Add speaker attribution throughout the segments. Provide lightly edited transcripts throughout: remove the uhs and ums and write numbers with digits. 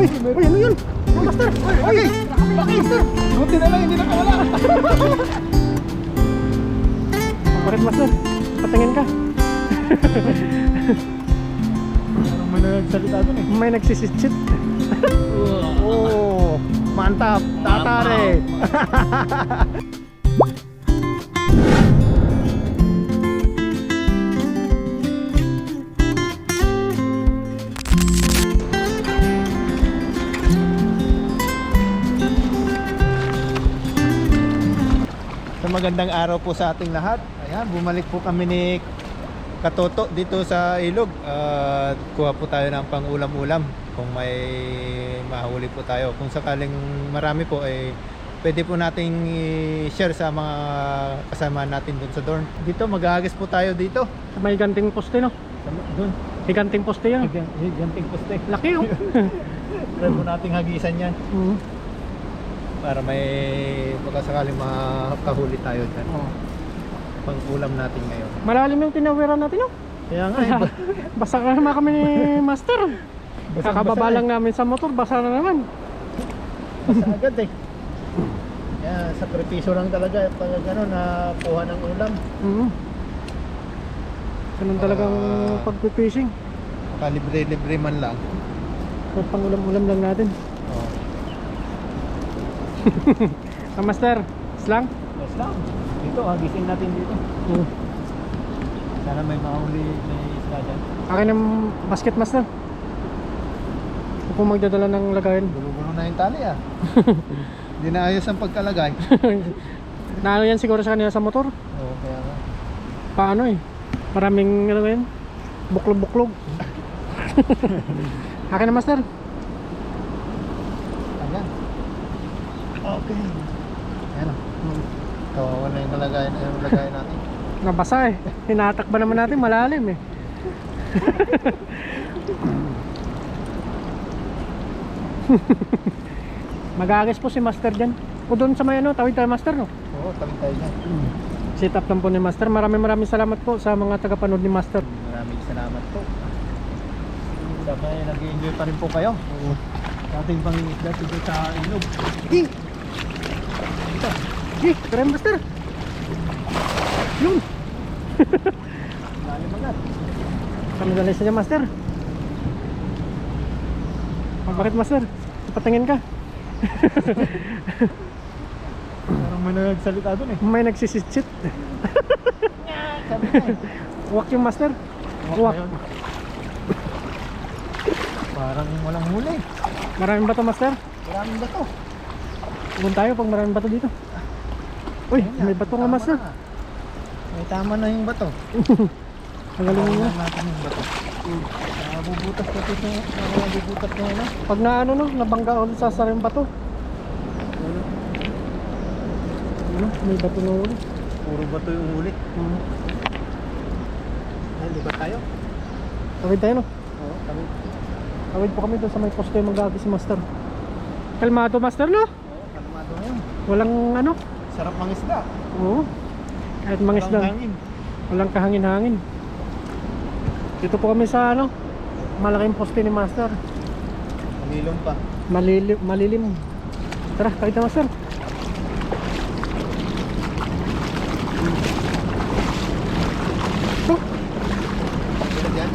Speaker 1: Uy, ano yun? Oh, master! Uy, master!
Speaker 2: Buti na lang, hindi nakawala.
Speaker 1: Bakit master? Patingin ka.
Speaker 2: Parang may nagsalita dun eh.
Speaker 1: May nagsisitsit. Oh, mantap, tatare.
Speaker 2: So magandang araw po sa ating lahat. Ayan, bumalik po kami ni Katoto dito sa ilog. Kuha po tayo ng pang-ulam-ulam kung may mahuli po tayo. Kung sakaling marami po ay pwede po nating i-share sa mga kasama natin dun sa dorm. Dito mag-aagis po tayo dito.
Speaker 1: May ganting poste, no?
Speaker 2: Doon.
Speaker 1: May ganting poste yan.
Speaker 2: Ganting poste.
Speaker 1: Laki, oh.
Speaker 2: Try po nating hagisan yan para may baka sakaling makahuli tayo dyan.
Speaker 1: Oh.
Speaker 2: Pang-ulam natin ngayon.
Speaker 1: Malalim yung tinawiran natin, no?
Speaker 2: Kaya nga eh.
Speaker 1: Basa ka naman kami ni master.
Speaker 2: Basang-basa
Speaker 1: Kakababa
Speaker 2: eh.
Speaker 1: lang namin sa motor, basa na naman.
Speaker 2: Basta agad eh. Kaya sakripisyo lang talaga pag gano'n na kuha ng ulam.
Speaker 1: Ganun talagang pagpipishing.
Speaker 2: Kalibre-libre man lang.
Speaker 1: Pag pangulam-ulam lang natin.
Speaker 2: Oh.
Speaker 1: Master, islang?
Speaker 2: Yes lang. Dito, hagisin natin dito. Sana may mahuli, may isla dyan.
Speaker 1: Akin ang basket, master. Huwag kong magdadala ng lagayan.
Speaker 2: Gulo-gulo na yung tali ah. Hindi na ayos ang pagkalagay.
Speaker 1: Naano yan siguro sa kanila sa motor.
Speaker 2: Oo, kaya nga.
Speaker 1: Paano eh? Maraming ano yan? Buklog-buklog. Akin na, master.
Speaker 2: Ayan. Okay. Ayan o. Kawawa na yung lagay natin.
Speaker 1: Nabasa eh. Hinatakba naman natin, malalim eh. Mag-aagis po si master dyan. O doon sa may ano, tawid tayo master, no?
Speaker 2: Oo, tawid tayo dyan.
Speaker 1: Sit up lang po ni master. Maraming salamat po sa mga tagapanood ni master.
Speaker 2: Maraming salamat po. Sana nag-enjoy pa rin po kayo. Sa ating pangingisda dito sa ilog.
Speaker 1: Keren master. Yun.
Speaker 2: Lalim agad.
Speaker 1: Panagalisa niya master. Bakit master? Patingin ka.
Speaker 2: Parang may nagsalita dun eh.
Speaker 1: May nagsisitsit.
Speaker 2: Sabi ko eh.
Speaker 1: Uwak yung master. Uwak.
Speaker 2: Ayun. Parang walang huli.
Speaker 1: Maraming bato master.
Speaker 2: Maraming bato.
Speaker 1: Doon tayo pag maraming bato dito. Uy,
Speaker 2: Ayun
Speaker 1: may
Speaker 2: na,
Speaker 1: bato nga
Speaker 2: tama
Speaker 1: master.
Speaker 2: na. May tama na yung bato.
Speaker 1: Ang galing
Speaker 2: Tama
Speaker 1: niya.
Speaker 2: na natin yung bato. Nabubutas na ito. Nabubutas na yun.
Speaker 1: Pag na ano no, nabangga ulit sa saring bato. Ano, may bato na ulit.
Speaker 2: Puro bato yung huli. Ay, di ba tayo?
Speaker 1: Tawid tayo no.
Speaker 2: Oo, kami.
Speaker 1: Tawid po kami doon sa may poste mag-aagis si master. Kalmado master no?
Speaker 2: Oo, kalmado ngayon.
Speaker 1: Walang ano.
Speaker 2: Sarap mang isda.
Speaker 1: Oo. Kahit mga isda.
Speaker 2: Walang hangin.
Speaker 1: Walang kahangin-hangin. Dito po kami sa ano, malaking poste ni master.
Speaker 2: Malilom pa.
Speaker 1: Malilim. Tara, tawid na master. Oh.
Speaker 2: Tulad yan.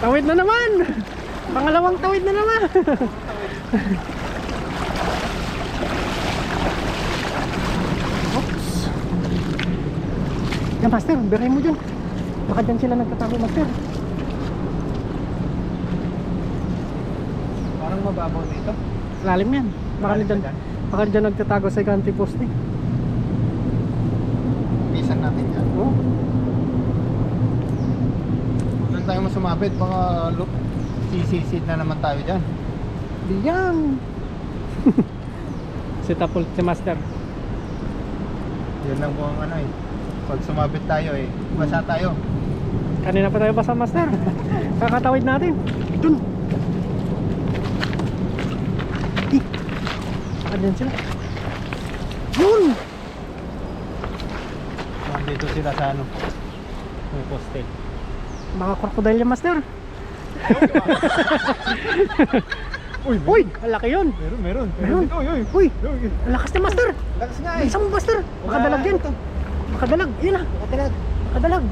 Speaker 1: Tawid na naman. Pangalawang tawid na naman. Oops. Yan master, biray mo dyan. Baka dyan sila nagtatago master.
Speaker 2: Parang mababaw dito.
Speaker 1: Lalim yan. Baka
Speaker 2: Lalim ba
Speaker 1: dyan,
Speaker 2: dyan?
Speaker 1: baka dyan nagtatago sa ganti poste.
Speaker 2: Pisan natin yan.
Speaker 1: Oh.
Speaker 2: Huwag lang tayo masumabit. Baka sisisid na naman tayo dyan.
Speaker 1: Diyan. Si Tapol, si master.
Speaker 2: Yan lang po ang ano eh. Pag sumabit tayo eh, basa tayo.
Speaker 1: Kanina pa tayo basa master. Kakatawid natin. Dun. Saka dyan sila. Yun.
Speaker 2: Sumabit. Dito sila sa ano. May poste.
Speaker 1: Mga crocodile yan, master.
Speaker 2: Uy,
Speaker 1: Uy, ang laki yun.
Speaker 2: meron.
Speaker 1: Meron.
Speaker 2: Uy, uy.
Speaker 1: Uy,
Speaker 2: Uy.
Speaker 1: ang lakas na, master.
Speaker 2: Lakas nga eh.
Speaker 1: Bilisan mo, master. Makadalag yan. Makadalag. Yun na.
Speaker 2: Nakatalag.
Speaker 1: Makadalag.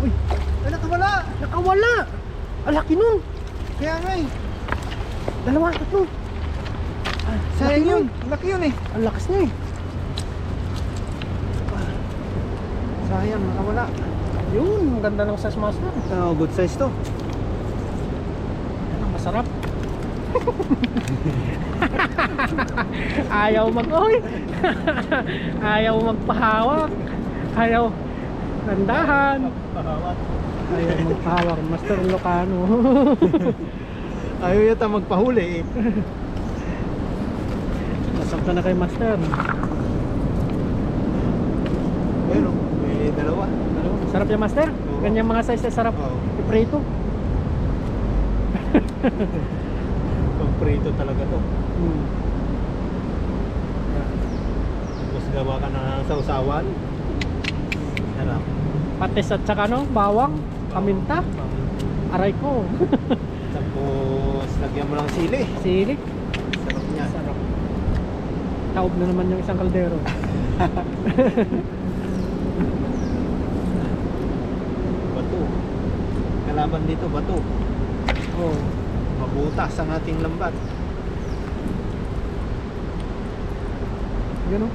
Speaker 1: Uy,
Speaker 2: Ay, nakawala.
Speaker 1: nakawala. Ang laki nun.
Speaker 2: Kaya nga eh.
Speaker 1: Dalawa, tatlo.
Speaker 2: Sayang yun. Laki yun eh.
Speaker 1: Ang lakas niya eh.
Speaker 2: Sayang, nakawala.
Speaker 1: Yun, ang ganda ng size, master.
Speaker 2: Oh, good size to.
Speaker 1: Yan ang masarap. Ayaw mag-oy. Ayaw magpahawak. Ayaw nandahan.
Speaker 2: Pahawak.
Speaker 1: Ayaw magpahawak. Master Ilocano.
Speaker 2: Ayaw yata magpahuli eh.
Speaker 1: Masok na kay master.
Speaker 2: Pero, may dalawa.
Speaker 1: Sarap yan, master.
Speaker 2: Oo.
Speaker 1: Ganyan mga size na sarap.
Speaker 2: Oo.
Speaker 1: Iprito.
Speaker 2: Pang-prito talaga to.
Speaker 1: Hmm.
Speaker 2: Tapos gawa ka ng sausawan. Sarap.
Speaker 1: Patis at saka no, bawang, paminta. Aray ko.
Speaker 2: Tapos lagyan mo ng sili.
Speaker 1: Sili.
Speaker 2: Sarap niya.
Speaker 1: Sarap. Taob na naman yung isang kaldero.
Speaker 2: Bato. Kalaban dito, bato.
Speaker 1: Oh.
Speaker 2: Mabutas ang ating lambat.
Speaker 1: Yun o.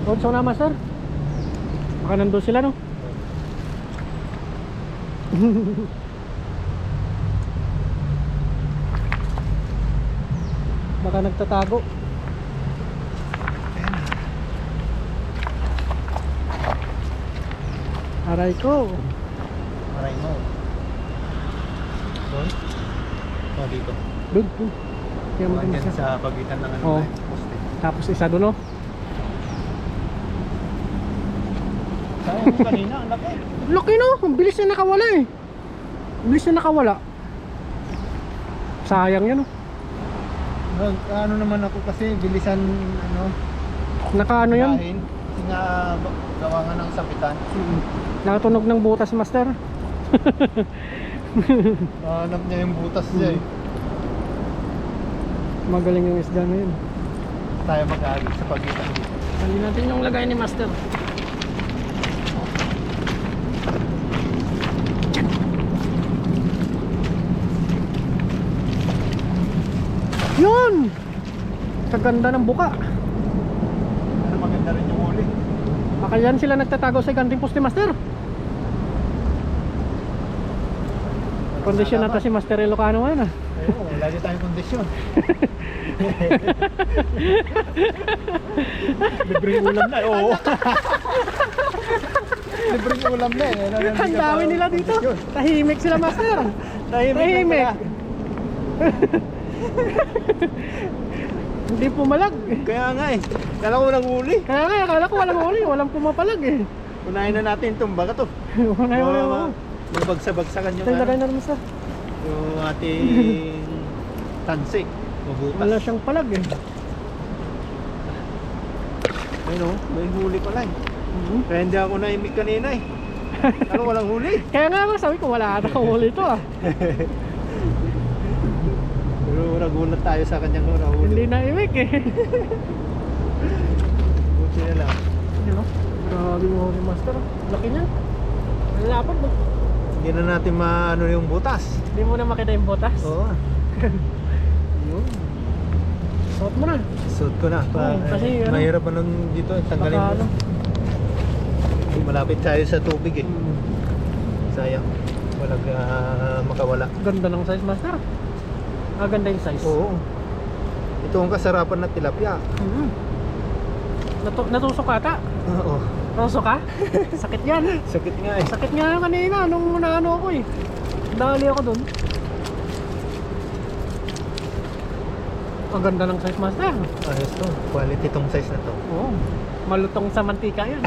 Speaker 1: Tonso na, master. Baka nandun sila, no? Baka nagtatago. Aray ko.
Speaker 2: Aray mo. Doon? O, dito.
Speaker 1: Dun. Kaya mo
Speaker 2: Andyan
Speaker 1: isa.
Speaker 2: sa pagitan ng ano
Speaker 1: Oo.
Speaker 2: na, poste.
Speaker 1: Tapos isa doon, no?
Speaker 2: Sayang mo kanina, ang laki.
Speaker 1: Laki, no? Ang bilis na nakawala, eh. Ang bilis na nakawala. Sayang yan, no?
Speaker 2: Ano naman ako kasi bilisan ano
Speaker 1: Nakaano yan?
Speaker 2: dahin. Kasi nga gawa nga ng sapitan.
Speaker 1: Nakatunog ng butas, master.
Speaker 2: Hanap niya yung butas niya eh.
Speaker 1: Magaling yung isda na yun.
Speaker 2: Tayo mag-aagit sa pagitan dito.
Speaker 1: Sali natin yung lagay ni master. Yun! Kaganda ng buka.
Speaker 2: Ano maganda rin yung huli.
Speaker 1: Baka yan sila nagtatago sa ikanting poste, master. Kondisyon nata si Master Ilocano ngayon, ah.
Speaker 2: Ayun, lagi tayong kondisyon. Libreng ulam na, oo. Libreng ulam na eh.
Speaker 1: Ang dami nila dito. Tahimik sila, master.
Speaker 2: Tahimik.
Speaker 1: Hindi pumalag.
Speaker 2: Kaya nga eh. Kala ko walang huli.
Speaker 1: Kaya nga, akala ko walang huli, walang pumapalag eh.
Speaker 2: Unahin na natin itong baga to.
Speaker 1: Wala.
Speaker 2: Yung bagsa-bagsakan yung
Speaker 1: Tayo lagay
Speaker 2: ano,
Speaker 1: na naman, sir.
Speaker 2: yung ating tansi. Mabutas.
Speaker 1: Wala siyang palag eh.
Speaker 2: Ayun o, may huli pala eh.
Speaker 1: Mhm.
Speaker 2: Kaya hindi ako naimik kanina eh. Ano, walang huli.
Speaker 1: Kaya nga sabi ko, wala ata huli ito ah.
Speaker 2: Pero nagulat tayo sa kanyang huli.
Speaker 1: Hindi na imik eh.
Speaker 2: Buti na lang.
Speaker 1: Yun o. Grabe yung huli, master. Laki niyan. Ang lapad mo.
Speaker 2: Hindi na natin maano yung butas.
Speaker 1: Hindi mo na makita yung botas.
Speaker 2: Oo. Yun.
Speaker 1: Suot mo na.
Speaker 2: Suot ko na.
Speaker 1: Oo, kasi ano,
Speaker 2: mahirap pa nun dito. Tanggalin
Speaker 1: Baka
Speaker 2: mo.
Speaker 1: ano.
Speaker 2: Malapit tayo sa tubig eh. Sayang. Walang makawala.
Speaker 1: Ganda ng size, master. Ganda yung size.
Speaker 2: Oo. Ito ang kasarapan na tilapia.
Speaker 1: Natusok ata.
Speaker 2: Oo.
Speaker 1: Tusok ka? Sakit yan.
Speaker 2: Sakit nga eh.
Speaker 1: Sakit nga kanina nung naano ako eh. Dali ako dun. Ang ganda ng size, master.
Speaker 2: Ayos to. Quality tong size na to.
Speaker 1: Oo. Malutong sa mantika yan.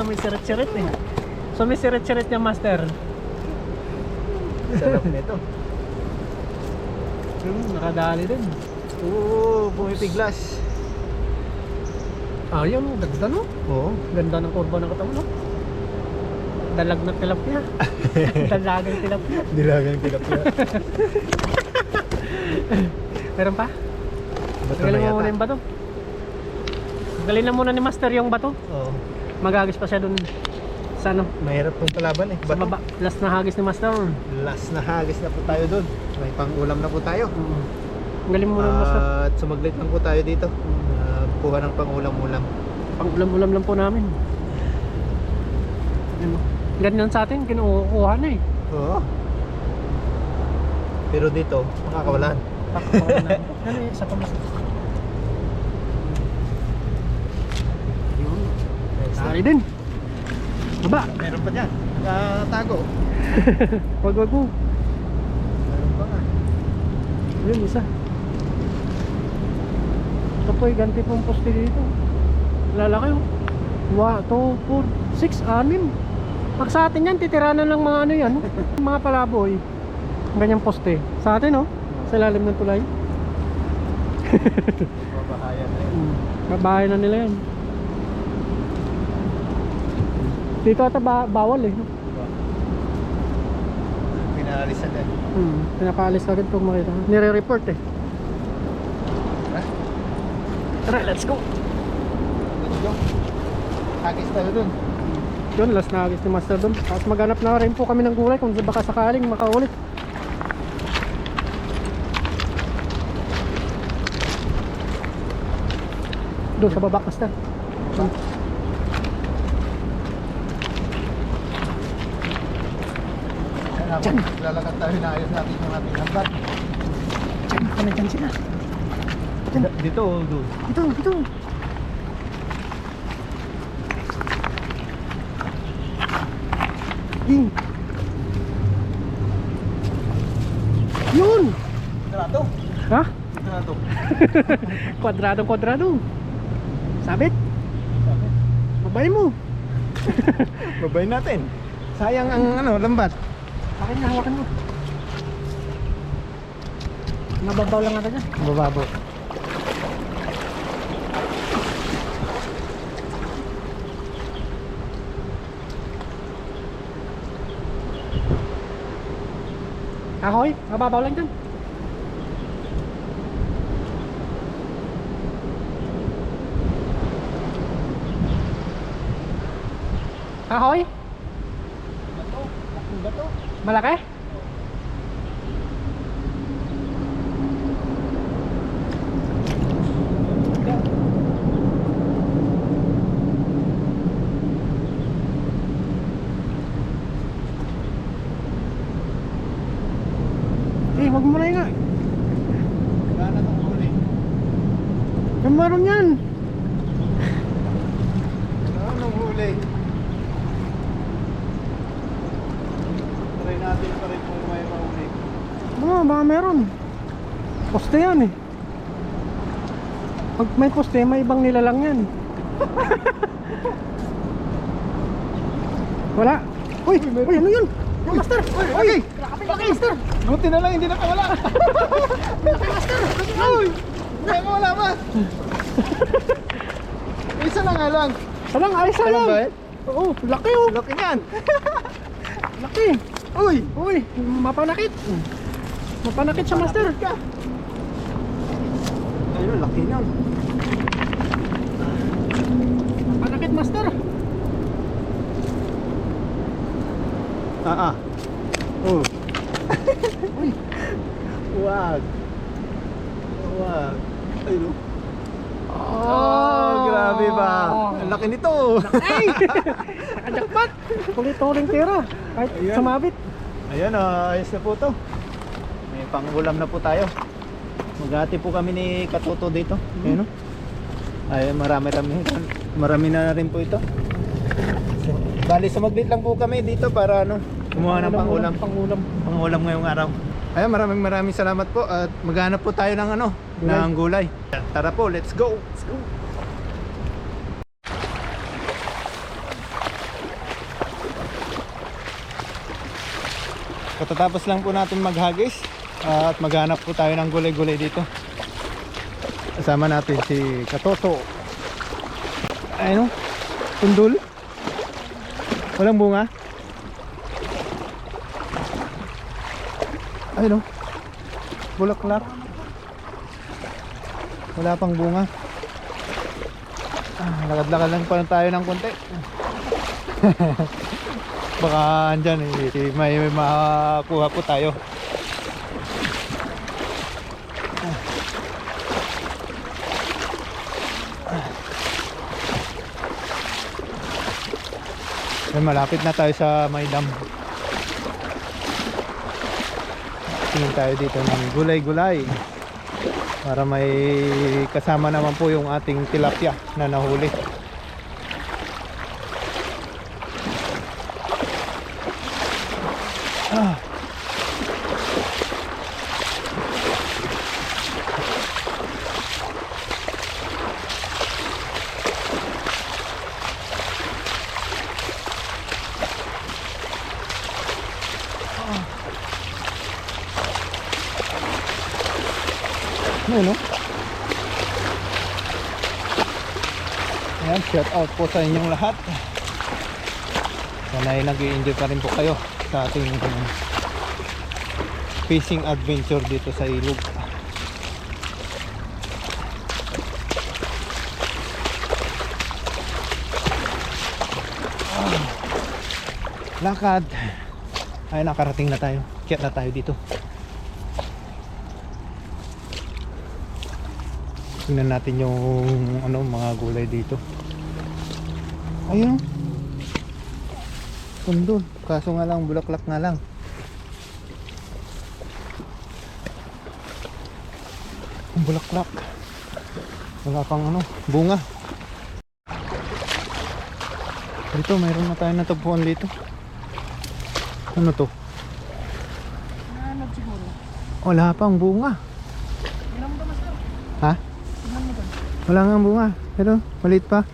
Speaker 1: Sumisirit-sirit eh. Sumisirit-sirit niya, master.
Speaker 2: Sarap nito.
Speaker 1: Nakadali din.
Speaker 2: Oo, pumipiglas.
Speaker 1: Ah, yun, ganda no?
Speaker 2: Oo.
Speaker 1: Ganda ng kurba ng katawan no? Dalag na tilapia. Dalagang tilapia.
Speaker 2: Dilagang tilapia.
Speaker 1: Meron pa?
Speaker 2: Bato na
Speaker 1: Galing mo
Speaker 2: yata.
Speaker 1: muna yung bato. Galing na muna ni master yung bato.
Speaker 2: Oo.
Speaker 1: Magagis pa siya dun sa ano,
Speaker 2: Mahirap pong kalaban eh.
Speaker 1: sa
Speaker 2: Bato.
Speaker 1: baba. Last na hagis ni master.
Speaker 2: Last na hagis na po tayo doon. May pang-ulam na po tayo.
Speaker 1: Galing mo ng master.
Speaker 2: At sumaglit lang po tayo dito. Kuha ng pang-ulam-ulam.
Speaker 1: Pang-ulam-ulam lang po namin. Ano? Ganyan sa atin, kinukuha na eh.
Speaker 2: Oo. Pero dito, makakawalan.
Speaker 1: Pakakawalan na. Ano eh, sa pamasok. Yun. Sari din. Baba.
Speaker 2: Meron pa dyan. Nakatago.
Speaker 1: Wag mo.
Speaker 2: Meron pa nga.
Speaker 1: Yun, isa. Ito po, ganti pong poste dito. Lalaki oh. 1, 2, 4, 6, 6. Pag sa atin yan, titiranan ng mga ano yan. Mga palaboy. Ganyang poste. Sa atin oh. Sa ilalim ng tulay.
Speaker 2: Mabahayan na yun.
Speaker 1: Babahay na nila yan. Dito ata bawal eh.
Speaker 2: Pinalisan din.
Speaker 1: Pinapaalis agad pag makita. Nire-report eh. Tara, let's go.
Speaker 2: Hagis tayo dun.
Speaker 1: Yun, last na agis ni master doon. Tapos maghanap na rin po kami ng gulay kung baka sakaling makaulit. Doon sa baba, master.
Speaker 2: Diyan. Lalakad tayo na ayos natin yung ating lambat.
Speaker 1: Diyan, kami dyan sila.
Speaker 2: Dito o doon?
Speaker 1: Ito, ito. Yun!
Speaker 2: Dito.
Speaker 1: Ha?
Speaker 2: Dito.
Speaker 1: Kwadrado, kwadrado. Sabit. Babay mo.
Speaker 2: Babay natin. Sayang ang lambat.
Speaker 1: Akin na, hawakan mo. Nababaw lang ata dyan.
Speaker 2: Bababo.
Speaker 1: Ahoy, mababaw lang dyan. Ahoy?
Speaker 2: Bato.
Speaker 1: Malaki? Wag mo na nga.
Speaker 2: Wala na itong huli.
Speaker 1: Yung meron yan.
Speaker 2: Wala nang huli. Try natin pa rin kung may mahuli.
Speaker 1: Baka meron. Poste yan eh. Pag may poste, may ibang nilalang yan. Wala. Uy, uy, ano yun? Yung master! Uy! Laki master!
Speaker 2: Buti na lang hindi nakawala.
Speaker 1: Laki master!
Speaker 2: Uy! Hindi mawala ba? Isa na nga lang.
Speaker 1: Salang, ayos na
Speaker 2: Ano
Speaker 1: lang!
Speaker 2: ba eh?
Speaker 1: Oo, laki oh!
Speaker 2: Laki niyan.
Speaker 1: Laki!
Speaker 2: Uy!
Speaker 1: Uy, mapanakit! Mapanakit siya master!
Speaker 2: Ayun, laki niyan.
Speaker 1: Mapanakit master!
Speaker 2: Oh.
Speaker 1: Uy!
Speaker 2: Wag. Wag. Ayun.
Speaker 1: Oh,
Speaker 2: Grabe ba? Ang laki nito.
Speaker 1: Ay! Nakajakpat! Ulit-uling tira. Kahit
Speaker 2: Ayan.
Speaker 1: sumabit.
Speaker 2: Ayan, ayos na po to. May pangulam na po tayo. Maghati po kami ni Katoto dito. Ayun, ay marami na rin po ito. Bali, sumaglit lang po kami dito para kumuha ng pangulam. Pangulam ngayong araw. Ayan, maraming salamat po at maghanap po tayo ng ng gulay. Tara po, let's go. Let's go. Katatapos lang po natin maghagis at maghanap po tayo ng gulay-gulay dito. Kasama natin si Katoto. Ayun, tundul. Walang bunga. Ayun, bulaklak. Wala pang bunga. Lakad-lakad lang pa tayo ng konti. Baka andyan may makakuha po tayo. Malapit na tayo sa may dam. Tingin tayo dito ng gulay-gulay para may kasama naman po yung ating tilapia na nahuli. Ano? Ayan, shout out po sa inyong lahat. Sana ay nag-i-enjoy pa rin po kayo sa ating fishing adventure dito sa ilog. Lakad. Ay, nakarating na tayo. Kaya na tayo dito. Tingnan natin yung mga gulay dito. Ayun. Tundol. Kaso nga lang, bulaklak nga lang. Ang bulaklak. Wala pang bunga. Dito, mayroon na tayo natagpuan dito. Ano to?
Speaker 1: Nanod siguro.
Speaker 2: Wala pang bunga.
Speaker 1: Ilang ba mas?
Speaker 2: Ha?
Speaker 1: Ilang mo ba?
Speaker 2: Wala nga bunga. Pero maliit pa.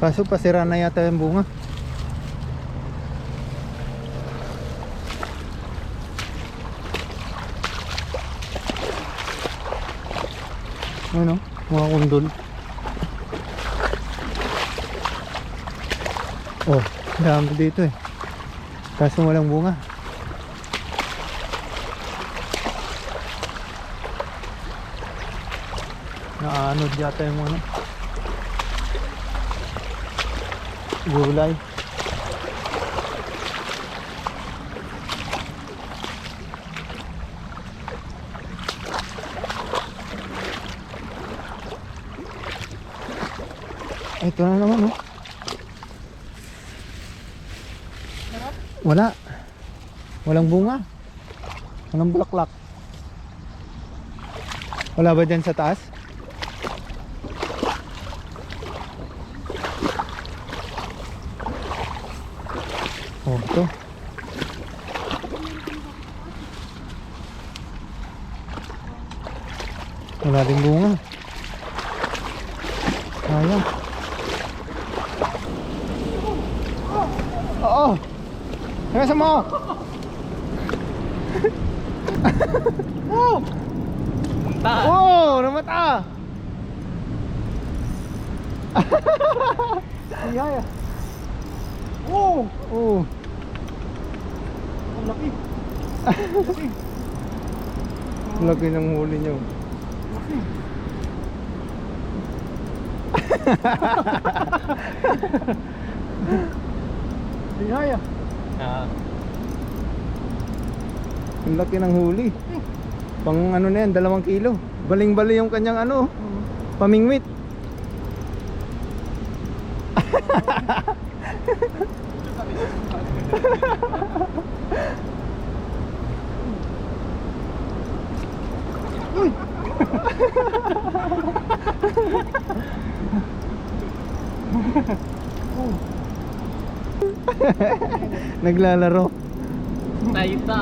Speaker 2: Kaso pasira na yata yung bunga. Ano? Mga kundol. Oh, dami dito eh. Kaso walang bunga. Naanod yata yung gulay. Ito na naman Wala. Walang bunga. Walang bulaklak. Wala ba dyan sa taas? Oh, ito. Wala din bunga. Sayang. Oo. Ano sa mo? Oh! Oh, namata. Iya. Oh, oh.
Speaker 1: Ang laki. Laki.
Speaker 2: Laki ng huli niyo.
Speaker 1: Laki. Iya.
Speaker 2: Ang laki ng huli. Pang na yan, 2 kilo. Baling-bali yung kanyang pamingwit. Naglalaro.
Speaker 3: Tayo pa.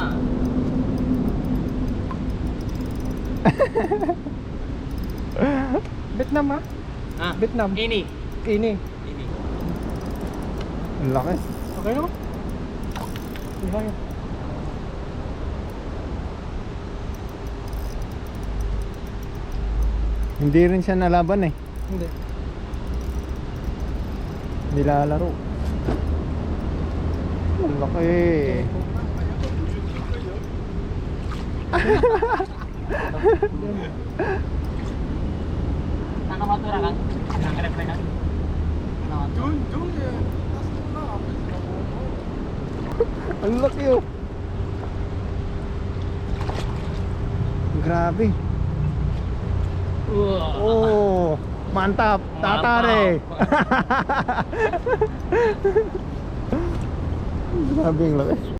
Speaker 1: Vietnam ha?
Speaker 3: Ah,
Speaker 1: Vietnam.
Speaker 3: ini.
Speaker 1: Ini.
Speaker 3: Ini.
Speaker 2: Ang laki.
Speaker 1: Okay no? Ihay.
Speaker 2: Hindi rin siya nalaban eh.
Speaker 1: Hindi.
Speaker 2: Nilalaro. Ang laki.
Speaker 3: Nakamatura kan? Nakakarep kan?
Speaker 2: Ang laki oh. Grabe. Oh, mantap, tatare. Grabe ang laki.